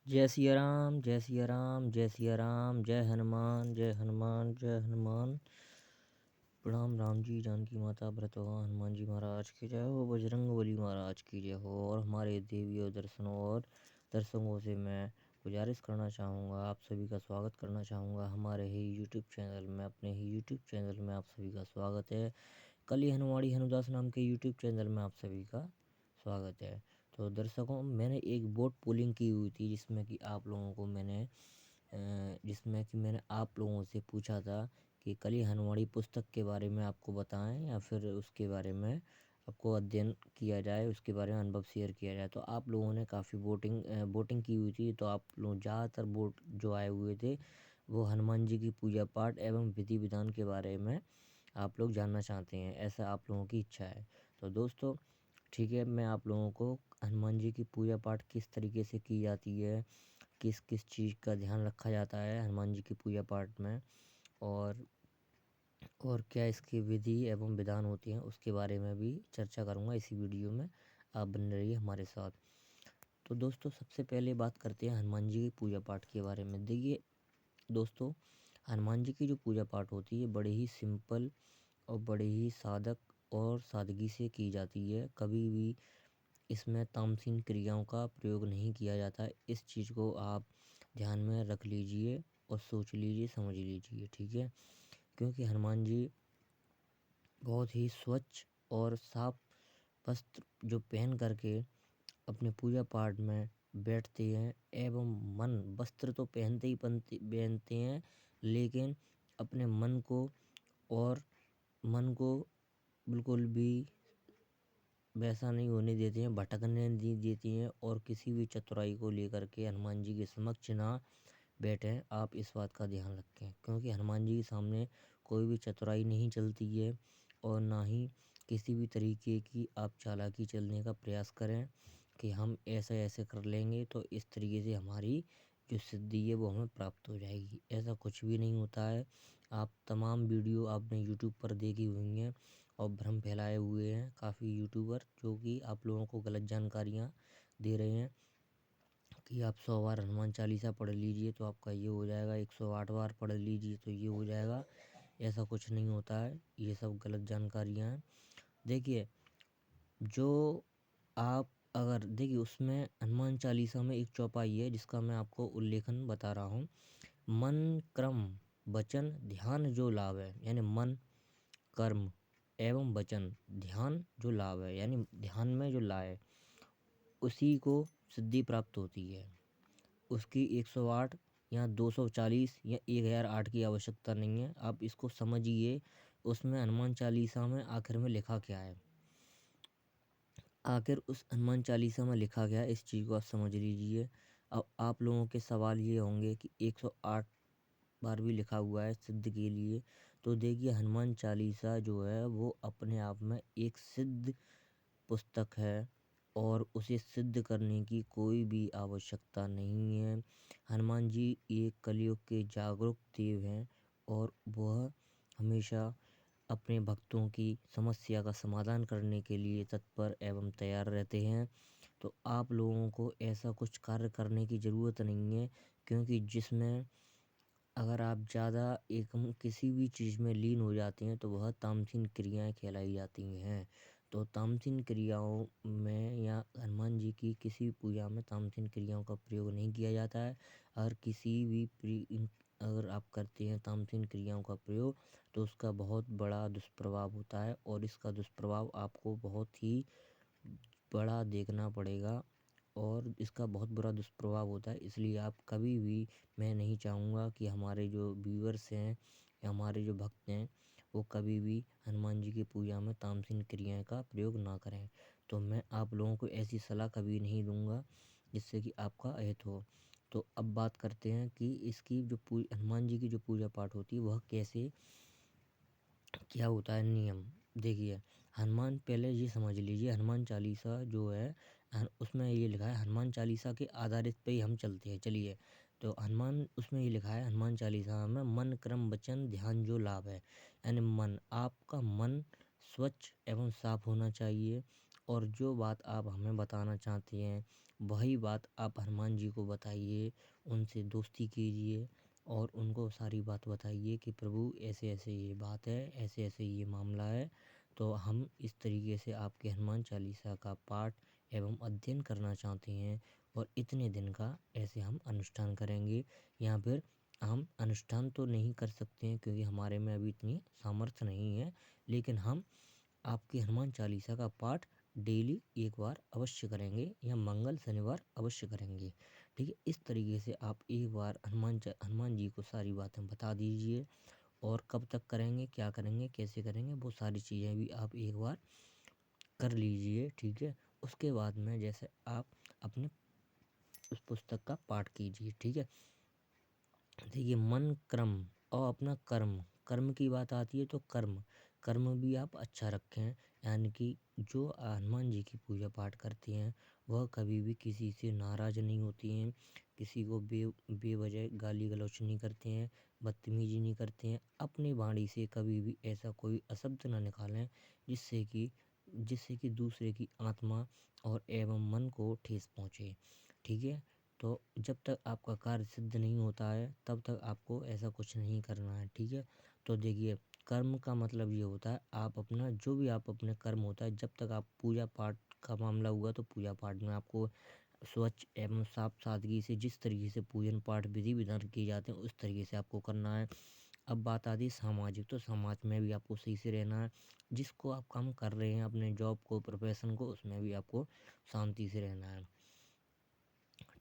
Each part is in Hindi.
जय सिया राम, जय सिया राम, जय सिया राम, जय हनुमान, जय हनुमान, जय हनुमान। प्रणाम राम जी, जानकी माता, भरतवा हनुमान जी महाराज की जय हो, बजरंगबली महाराज की जय हो। और हमारे देवी और दर्शनों और दर्शकों से मैं गुजारिश करना चाहूँगा, आप सभी का स्वागत करना चाहूँगा हमारे ही यूट्यूब चैनल में। अपने ही यूट्यूब चैनल में आप सभी का स्वागत है। कली हनुमाड़ी हनुदास नाम के यूट्यूब चैनल में आप सभी का स्वागत है। तो दर्शकों, मैंने एक वोट पोलिंग की हुई थी जिसमें कि आप लोगों को मैंने आप लोगों से पूछा था कि कली हनुमाड़ी पुस्तक के बारे में आपको बताएं या फिर उसके बारे में आपको अध्ययन किया जाए, उसके बारे में अनुभव शेयर किया जाए। तो आप लोगों ने काफ़ी वोटिंग की हुई थी। तो आप लोग ज़्यादातर वोट जो आए हुए थे वो हनुमान जी की पूजा पाठ एवं विधि विधान के बारे में आप लोग जानना चाहते हैं, ऐसा आप लोगों की इच्छा है। तो दोस्तों ठीक है, मैं आप लोगों को हनुमान जी की पूजा पाठ किस तरीके से की जाती है, किस किस चीज़ का ध्यान रखा जाता है हनुमान जी की पूजा पाठ में, और और क्या इसकी विधि एवं विधान होती हैं, उसके बारे में भी चर्चा करूंगा इसी वीडियो में। आप बने रहिए हमारे साथ। तो दोस्तों सबसे पहले बात करते हैं हनुमान जी की पूजा पाठ के बारे में। देखिए दोस्तों, हनुमान जी की जो पूजा पाठ होती है बड़े ही सिंपल और बड़े ही साधक और सादगी से की जाती है। कभी भी इसमें तामसीन क्रियाओं का प्रयोग नहीं किया जाता है। इस चीज़ को आप ध्यान में रख लीजिए और सोच लीजिए, समझ लीजिए, ठीक है। क्योंकि हनुमान जी बहुत ही स्वच्छ और साफ वस्त्र जो पहन करके अपने पूजा पाठ में बैठते हैं एवं मन वस्त्र तो पहनते हैं, लेकिन अपने और मन को बिल्कुल भी वैसा नहीं होने देते हैं, भटकने नहीं देती हैं और किसी भी चतुराई को लेकर के हनुमान जी के समक्ष ना बैठें। आप इस बात का ध्यान रखें क्योंकि हनुमान जी के सामने कोई भी चतुराई नहीं चलती है और ना ही किसी भी तरीके की आप चालाकी चलने का प्रयास करें कि हम ऐसे ऐसे कर लेंगे तो इस तरीके से हमारी जो सिद्धि है वो हमें प्राप्त हो जाएगी। ऐसा कुछ भी नहीं होता है। आप तमाम वीडियो आपने यूट्यूब पर देखी हुई हैं और भ्रम फैलाए हुए हैं काफ़ी यूट्यूबर, जो कि आप लोगों को गलत जानकारियाँ दे रहे हैं कि आप 100 बार हनुमान चालीसा पढ़ लीजिए तो आपका ये हो जाएगा, 108 बार पढ़ लीजिए तो ये हो जाएगा। ऐसा कुछ नहीं होता है, ये सब गलत जानकारियाँ हैं। देखिए जो आप अगर देखिए उसमें हनुमान चालीसा में एक चौपाई है जिसका मैं आपको उल्लेखन बता रहा हूँ। मन क्रम वचन ध्यान जो लाभ है, यानी मन कर्म एवं वचन ध्यान जो लाभ है, यानी ध्यान में जो लाए उसी को सिद्धि प्राप्त होती है। उसकी 108 या 240 या 1008 की आवश्यकता नहीं है। आप इसको समझिए, उसमें हनुमान चालीसा में आखिर में लिखा क्या है, आखिर उस हनुमान चालीसा में लिखा गया है, इस चीज़ को आप समझ लीजिए। अब आप लोगों के सवाल ये होंगे कि 108 बार भी लिखा हुआ है सिद्ध के लिए। तो देखिए हनुमान चालीसा जो है वो अपने आप में एक सिद्ध पुस्तक है और उसे सिद्ध करने की कोई भी आवश्यकता नहीं है। हनुमान जी एक कलयुग के जागरूक देव हैं और वह हमेशा अपने भक्तों की समस्या का समाधान करने के लिए तत्पर एवं तैयार रहते हैं। तो आप लोगों को ऐसा कुछ कार्य करने की ज़रूरत नहीं है, क्योंकि जिसमें अगर आप ज़्यादा एकम किसी भी चीज़ में लीन हो जाते हैं तो वह तामसीन क्रियाएं कहलाई जाती हैं। तो तामसीन क्रियाओं में या हनुमान जी की किसी भी पूजा में तामसीन क्रियाओं का प्रयोग नहीं किया जाता है। और अगर आप करते हैं तामसीन क्रियाओं का प्रयोग तो उसका बहुत बड़ा दुष्प्रभाव होता है और इसका दुष्प्रभाव आपको बहुत ही बड़ा देखना पड़ेगा और इसका बहुत बुरा दुष्प्रभाव होता है। इसलिए आप कभी भी, मैं नहीं चाहूँगा कि हमारे जो व्यूअर्स हैं या हमारे जो भक्त हैं वो कभी भी हनुमान जी की पूजा में तामसीन क्रियाएं का प्रयोग ना करें। तो मैं आप लोगों को ऐसी सलाह कभी नहीं दूंगा जिससे कि आपका अहित हो। तो अब बात करते हैं कि इसकी जो हनुमान जी की जो पूजा पाठ होती है वह कैसे क्या होता है नियम। देखिए हनुमान, पहले ये समझ लीजिए हनुमान चालीसा जो है उसमें ये लिखा है, हनुमान चालीसा के आधारित पे ही हम चलते हैं। चलिए, तो हनुमान उसमें ये लिखा है हनुमान चालीसा में मन क्रम वचन ध्यान जो लाभ है, यानी मन, आपका मन स्वच्छ एवं साफ होना चाहिए और जो बात आप हमें बताना चाहते हैं वही बात आप हनुमान जी को बताइए, उनसे दोस्ती कीजिए और उनको सारी बात बताइए कि प्रभु ऐसे ऐसे ये बात है, ऐसे ऐसे ये मामला है। तो हम इस तरीके से आपके हनुमान चालीसा का पाठ एवं अध्ययन करना चाहते हैं और इतने दिन का ऐसे हम अनुष्ठान करेंगे। या फिर हम अनुष्ठान तो नहीं कर सकते हैं क्योंकि हमारे में अभी इतनी सामर्थ्य नहीं है, लेकिन हम आपके हनुमान चालीसा का पाठ डेली एक बार अवश्य करेंगे या मंगल शनिवार अवश्य करेंगे। ठीक है, इस तरीके से आप एक बार हनुमान जी को सारी बातें बता दीजिए और कब तक करेंगे, क्या करेंगे, कैसे करेंगे, वो सारी चीज़ें भी आप एक बार कर लीजिए। ठीक है, उसके बाद में जैसे आप अपने उस पुस्तक का पाठ कीजिए। ठीक है, देखिए मन क्रम और अपना कर्म, कर्म की बात आती है तो कर्म भी आप अच्छा रखें। यानी कि जो हनुमान जी की पूजा पाठ करते हैं वह कभी भी किसी से नाराज़ नहीं होती हैं, किसी को बेवजह गाली गलौज नहीं करते हैं, बदतमीजी नहीं करते हैं। अपनी वाणी से कभी भी ऐसा कोई अशब्द ना निकालें जिससे कि दूसरे की आत्मा और एवं मन को ठेस पहुँचे। ठीक है, तो जब तक आपका कार्य सिद्ध नहीं होता है तब तक आपको ऐसा कुछ नहीं करना है। ठीक है, तो देखिए कर्म का मतलब ये होता है आप अपना जो भी आप अपने कर्म होता है, जब तक आप पूजा पाठ का मामला हुआ तो पूजा पाठ में आपको स्वच्छ एवं साफ सादगी से जिस तरीके से पूजन पाठ विधि विधान किए जाते हैं उस तरीके से आपको करना है। अब बात आती है सामाजिक, तो समाज में भी आपको सही से रहना है। जिसको आप काम कर रहे हैं अपने जॉब को, प्रोफेशन को, उसमें भी आपको शांति से रहना है।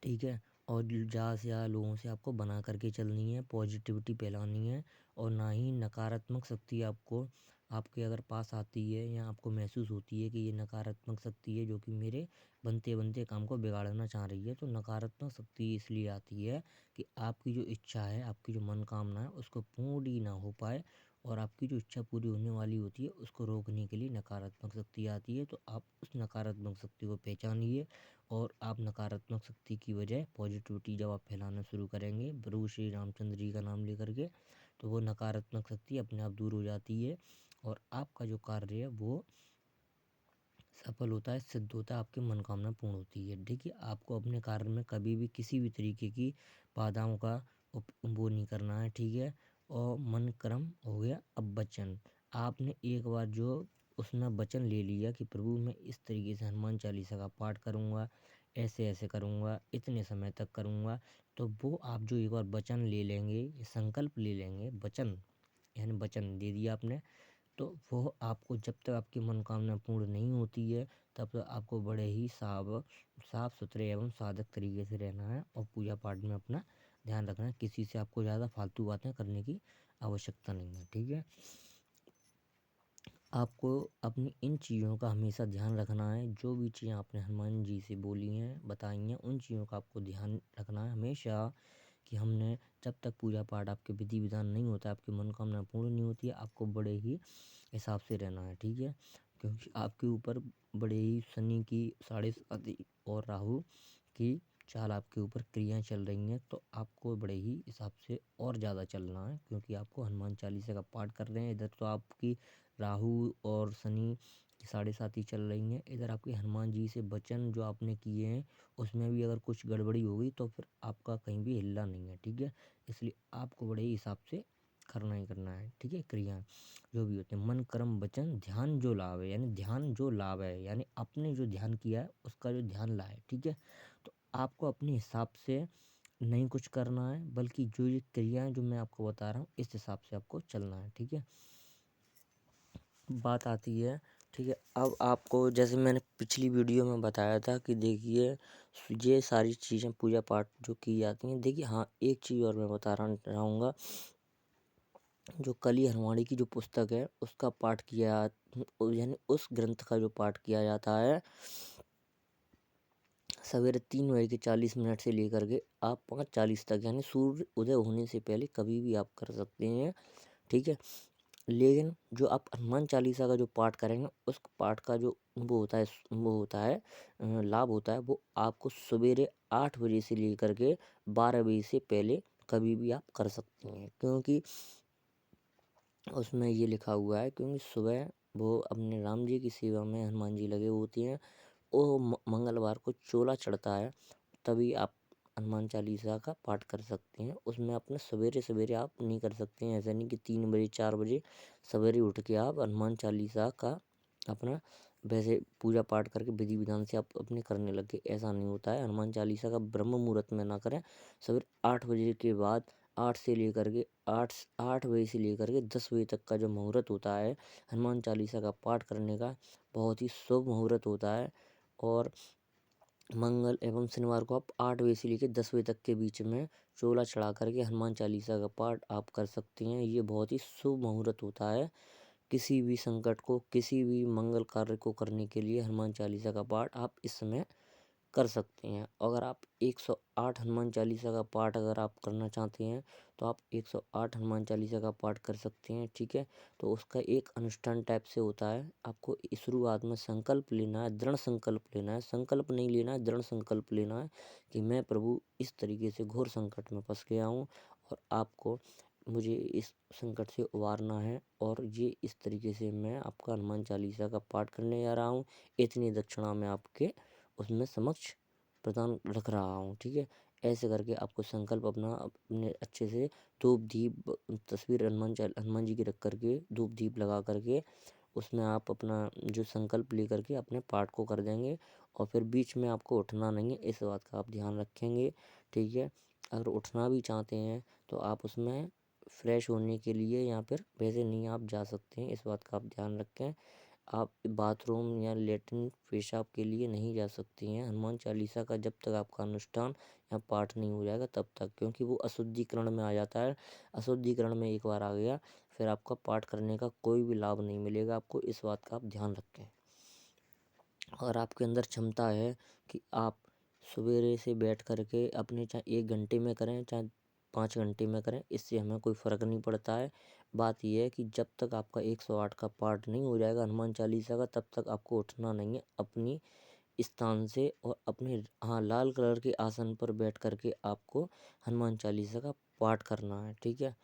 ठीक है, और ज़्यादा से ज़्यादा लोगों से आपको बना करके चलनी है, पॉजिटिविटी फैलानी है और ना ही नकारात्मक शक्ति आपको आपके अगर पास आती है या आपको महसूस होती है कि ये नकारात्मक शक्ति है जो कि मेरे बनते बनते काम को बिगाड़ना चाह रही है, तो नकारात्मक शक्ति इसलिए आती है कि आपकी जो इच्छा है, आपकी जो मनोकामना है उसको पूरी ना हो पाए और आपकी जो इच्छा पूरी होने वाली होती है उसको रोकने के लिए नकारात्मक शक्ति आती है। तो आप उस नकारात्मक शक्ति को पहचानिए और आप नकारात्मक शक्ति की बजाय पॉजिटिविटी जब आप फैलाना शुरू करेंगे प्रभु श्री रामचंद्र जी का नाम लेकर के, तो वो नकारात्मक शक्ति अपने आप दूर हो जाती है और आपका जो कार्य है वो सफल होता है, सिद्ध होता है, आपकी मनोकामना पूर्ण होती है। देखिए आपको अपने कार्य में कभी भी किसी भी तरीके की बाधाओं का वो नहीं करना है। ठीक है, और मन कर्म हो गया। अब वचन, आपने एक बार जो उसमें वचन ले लिया कि प्रभु मैं इस तरीके से हनुमान चालीसा का पाठ करूँगा, ऐसे ऐसे करूँगा, इतने समय तक करूँगा, तो वो आप जो एक बार वचन ले लेंगे, संकल्प ले लेंगे, वचन यानी वचन दे दिया आपने, तो वो आपको जब तक आपकी मनोकामना पूर्ण नहीं होती है तब तक आपको बड़े ही साफ सुथरे एवं साधक तरीके से रहना है और पूजा पाठ में अपना ध्यान रखना है। किसी से आपको ज़्यादा फालतू बातें करने की आवश्यकता नहीं है। ठीक है, आपको अपनी इन चीज़ों का हमेशा ध्यान रखना है। जो भी चीज़ें आपने हनुमान जी से बोली हैं, बताई हैं, उन चीज़ों का आपको ध्यान रखना है हमेशा कि हमने जब तक पूजा पाठ आपके विधि विधान नहीं होता, आपकी मनोकामना पूर्ण नहीं होती है, आपको बड़े ही हिसाब से रहना है। ठीक है, क्योंकि आपके ऊपर बड़े ही शनि की 7.5 और राहु की चाल आपके ऊपर क्रियाएं चल रही हैं, तो आपको बड़े ही हिसाब से और ज़्यादा चलना है क्योंकि आपको हनुमान चालीसा का पाठ कर रहे हैं। इधर तो आपकी राहु और शनि की 7.5 ही चल रही हैं, इधर आपके हनुमान जी से वचन जो आपने किए हैं उसमें भी अगर कुछ गड़बड़ी हो गई तो फिर आपका कहीं भी हिलना नहीं है। ठीक है, इसलिए आपको बड़े ही हिसाब से करना ही करना है। ठीक है, क्रिया जो भी होते हैं मन कर्म वचन ध्यान जो लाभ है, यानी ध्यान जो लाभ है यानी आपने जो ध्यान किया है उसका जो ध्यान लाए। ठीक है, तो आपको अपने हिसाब से नहीं कुछ करना है बल्कि जो ये क्रियाएं जो मैं आपको बता रहा हूँ इस हिसाब से आपको चलना है। ठीक है, बात आती है। ठीक है, अब आपको जैसे मैंने पिछली वीडियो में बताया था कि देखिए ये सारी चीज़ें पूजा पाठ जो की जाती हैं। देखिए हाँ, एक चीज़ और मैं बता रहा रहूँगा, जो कली हनुमानी की जो पुस्तक है उसका पाठ किया यानी उस ग्रंथ का जो पाठ किया जाता है सवेरे 3:40 से लेकर के आप 5:40 तक, यानी सूर्य उदय होने से पहले कभी भी आप कर सकते हैं। ठीक है, लेकिन जो आप हनुमान चालीसा का जो पाठ करेंगे उस पाठ का जो वो होता है लाभ होता है, वो आपको सवेरे 8 बजे से लेकर के 12 बजे से पहले कभी भी आप कर सकते हैं। क्योंकि उसमें ये लिखा हुआ है क्योंकि सुबह वो अपने राम जी की सेवा में हनुमान जी लगे होते हैं। वो मंगलवार को चोला चढ़ता है, तभी आप हनुमान चालीसा का पाठ कर सकते हैं। उसमें अपने सवेरे सवेरे आप नहीं कर सकते हैं, ऐसा नहीं कि 3 बजे 4 बजे सवेरे उठ के आप हनुमान चालीसा का अपना वैसे पूजा पाठ करके विधि विधान से आप अपने करने लगे, ऐसा नहीं होता है। हनुमान चालीसा का ब्रह्म मुहूर्त में ना करें, सवेरे 8 बजे के बाद 8 बजे से लेकर के 10 बजे तक का जो मुहूर्त होता है हनुमान चालीसा का पाठ करने का, बहुत ही शुभ मुहूर्त होता है। और मंगल एवं शनिवार को आप 8 बजे से लेकर 10 बजे तक के बीच में चोला चढ़ा करके हनुमान चालीसा का पाठ आप कर सकते हैं। ये बहुत ही शुभ मुहूर्त होता है। किसी भी संकट को, किसी भी मंगल कार्य को करने के लिए हनुमान चालीसा का पाठ आप इस समय कर सकते हैं। अगर आप 108 हनुमान चालीसा का पाठ अगर आप करना चाहते हैं तो आप 108 हनुमान चालीसा का पाठ कर सकते हैं, ठीक है। तो उसका एक अनुष्ठान टाइप से होता है। आपको शुरुआत में संकल्प लेना है, दृढ़ संकल्प लेना है। संकल्प नहीं लेना है, दृढ़ संकल्प लेना है कि मैं प्रभु इस तरीके से घोर संकट में फंस गया हूँ और आपको मुझे इस संकट से उबारना है, और ये इस तरीके से मैं आपका हनुमान चालीसा का पाठ करने जा रहा हूँ। इतनी दक्षिणा में आपके उसमें समक्ष प्रदान रख रहा हूँ, ठीक है। ऐसे करके आपको संकल्प अपना अपने अच्छे से धूप दीप तस्वीर हनुमान जी की रख करके धूप दीप लगा करके उसमें आप अपना जो संकल्प लेकर के अपने पाठ को कर देंगे। और फिर बीच में आपको उठना नहीं है, इस बात का आप ध्यान रखेंगे, ठीक है। अगर उठना भी चाहते हैं तो आप उसमें फ्रेश होने के लिए या फिर वैसे नहीं आप जा सकते हैं, इस बात का आप ध्यान रखें। आप बाथरूम या लेटरिन पेशाब के लिए नहीं जा सकती हैं हनुमान चालीसा का जब तक आपका अनुष्ठान या पाठ नहीं हो जाएगा तब तक, क्योंकि वो अशुद्धिकरण में आ जाता है। अशुद्धिकरण में एक बार आ गया फिर आपका पाठ करने का कोई भी लाभ नहीं मिलेगा आपको, इस बात का आप ध्यान रखें। और आपके अंदर क्षमता है कि आप सवेरे से बैठ करके अपने चाहे 1 घंटे में करें चाहे 5 घंटे में करें, इससे हमें कोई फ़र्क नहीं पड़ता है। बात यह है कि जब तक आपका 108 का पाठ नहीं हो जाएगा हनुमान चालीसा का तब तक आपको उठना नहीं है अपनी स्थान से, और अपने हाँ लाल कलर के आसन पर बैठ करके आपको हनुमान चालीसा का पाठ करना है, ठीक है।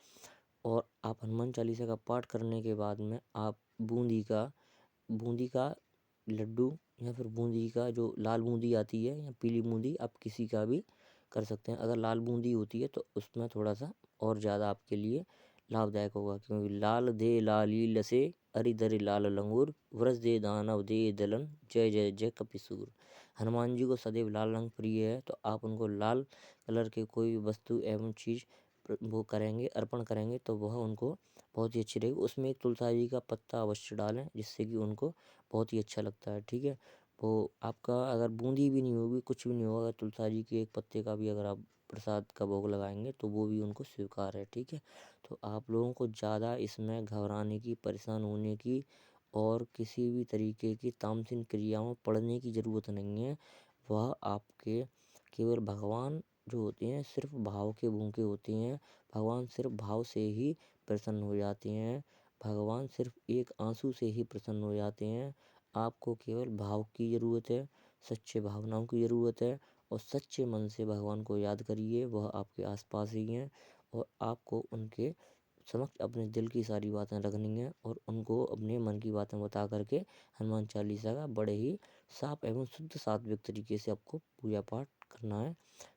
और आप हनुमान चालीसा का पाठ करने के बाद में आप बूंदी का लड्डू या फिर बूंदी का जो लाल बूंदी आती है या पीली बूंदी आप किसी का भी कर सकते हैं। अगर लाल बूंदी होती है तो उसमें थोड़ा सा और ज़्यादा आपके लिए लाभदायक होगा, क्योंकि लाल दे लाली लसे अरि दरि लाल लंगूर व्रज दे दानव दे दलन जय जय जय कपिसूर। हनुमान जी को सदैव लाल रंग प्रिय है, तो आप उनको लाल कलर के कोई भी वस्तु एवं चीज़ वो करेंगे अर्पण करेंगे तो वह उनको बहुत ही अच्छी रहेगी। उसमें एक तुलसी जी का पत्ता अवश्य डालें जिससे कि उनको बहुत ही अच्छा लगता है, ठीक है। वो आपका अगर बूंदी भी नहीं होगी कुछ भी नहीं होगा, अगर तुलसी जी के एक पत्ते का भी अगर आप प्रसाद का भोग लगाएंगे तो वो भी उनको स्वीकार है, ठीक है। तो आप लोगों को ज़्यादा इसमें घबराने की, परेशान होने की और किसी भी तरीके की तामसिन क्रियाओं में पड़ने की ज़रूरत नहीं है। वह आपके केवल भगवान जो होते हैं सिर्फ भाव के भूखे होते हैं। भगवान सिर्फ भाव से ही प्रसन्न हो जाते हैं। भगवान सिर्फ एक आंसू से ही प्रसन्न हो जाते हैं। आपको केवल भाव की ज़रूरत है, सच्चे भावनाओं की ज़रूरत है, और सच्चे मन से भगवान को याद करिए, वह आपके आसपास ही हैं। और आपको उनके समक्ष अपने दिल की सारी बातें रखनी है और उनको अपने मन की बातें बता करके हनुमान चालीसा का बड़े ही साफ एवं शुद्ध सात्विक तरीके से आपको पूजा पाठ करना है।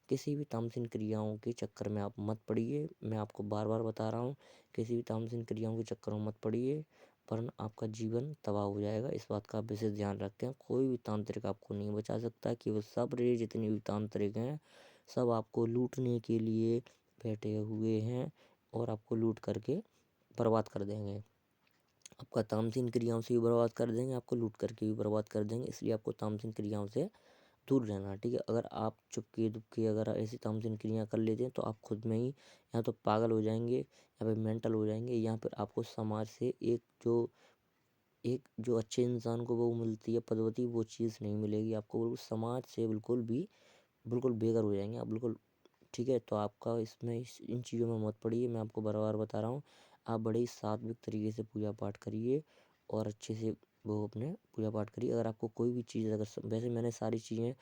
किसी भी तामसिन क्रियाओं के चक्कर में आप मत पड़िए, मैं आपको बार बार बता रहा हूँ, किसी भी तामसिन क्रियाओं के चक्कर में मत पड़िए, वरना आपका जीवन तबाह हो जाएगा। इस बात का आप विशेष ध्यान रखें। कोई भी तांत्रिक आपको नहीं बचा सकता, केवल सब रे जितने भी तांत्रिक हैं सब आपको लूटने के लिए बैठे हुए हैं और आपको लूट करके बर्बाद कर देंगे। आपका तामसिन क्रियाओं से भी बर्बाद कर देंगे, आपको लूट करके भी बर्बाद कर देंगे, इसलिए आपको तामसिन क्रियाओं से दूर रहना है, ठीक है। अगर आप चुपके दुपके अगर ऐसी तामसिन क्रिया कर लेते हैं तो आप खुद में ही या तो पागल हो जाएंगे या फिर मेंटल हो जाएंगे, या फिर आपको समाज से एक जो अच्छे इंसान को वो मिलती है पदवती, वो चीज़ नहीं मिलेगी आपको। बिल्कुल समाज से बिल्कुल बेघर हो जाएंगे आप बिल्कुल, ठीक है। तो आपका इसमें इन चीज़ों में मत पड़िए, मैं आपको बार बार बता रहा हूँ। आप बड़े ही सात्विक तरीके से पूजा पाठ करिए और अच्छे से वो अपने पूजा पाठ करिए। अगर आपको कोई भी चीज़ अगर वैसे मैंने सारी चीज़ें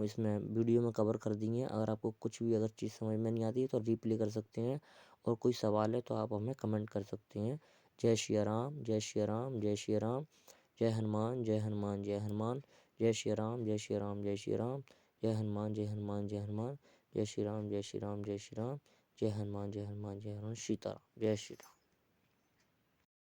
इसमें वीडियो में कवर कर दी हैं, अगर आपको कुछ भी अगर चीज़ समझ में नहीं आती है तो रिप्ले कर सकते हैं, और कोई सवाल है तो आप हमें कमेंट कर सकते हैं। जय श्री राम, जय श्री राम, जय श्री राम। जय हनुमान, जय हनुमान, जय हनुमान। जय श्री राम, जय श्री राम, जय श्री राम। जय हनुमान, जय हनुमान, जय हनुमान। जय श्री राम, जय श्री राम, जय श्री राम। जय हनुमान, जय हनुमान, जय हनुमान। सीताराम। जय श्री राम।